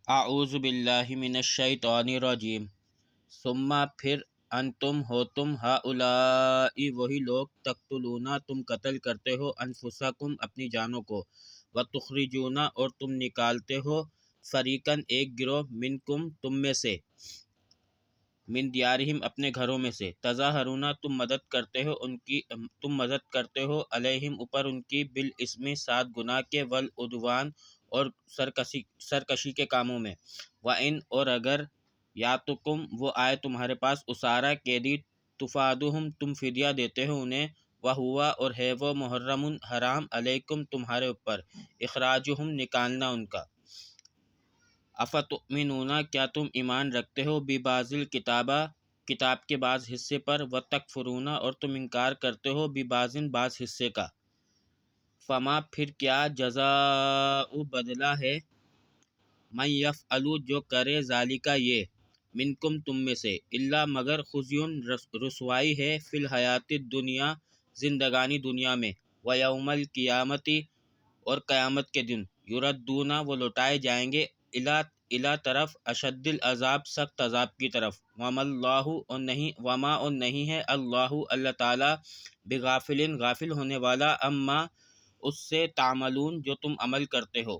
اعوذ باللہ من الشیطان الرجیم ثم پھر انتم ہو تم ہؤلاء وہی لوگ تقتلون تم قتل کرتے ہو انفسکم اپنی جانوں کو وتخرجون اور تم نکالتے ہو فریقاً ایک گروہ منکم تم میں سے من دیارہم اپنے گھروں میں سے تظاہرون تم مدد کرتے ہو علیہم اوپر ان کی بالاسم 7 گناہ کے والعدوان اور سرکشی کے کاموں میں وَإِنْ اور اگر یاتکم وہ آئے تمہارے پاس اسارا قیدی تفادہم تم فدیہ دیتے ہو انہیں وہوا اور ہے وہ محرم حرام علیکم تمہارے اوپر اخراجہم نکالنا ان کا افتؤمنون کیا تم ایمان رکھتے ہو ببعض الکتابہ کتاب کے بعض حصے پر وتکفرون اور تم انکار کرتے ہو ببعض بعض حصے کا فما پھر کیا جزاء بدلہ ہے من یفعل جو کرے ذالکا یہ منکم تم میں سے الا مگر خزیٌ رسوائی ہے فی الحیات الدنیا زندگانی دنیا میں ویوم القیامت اور قیامت کے دن یردون وہ لوٹائے جائیں گے الی طرف اشد العذاب سخت عذاب کی طرف وما اور نہیں ہے اللہ تعالی بغافل غافل ہونے والا اما اس سے تعملون جو تم عمل کرتے ہو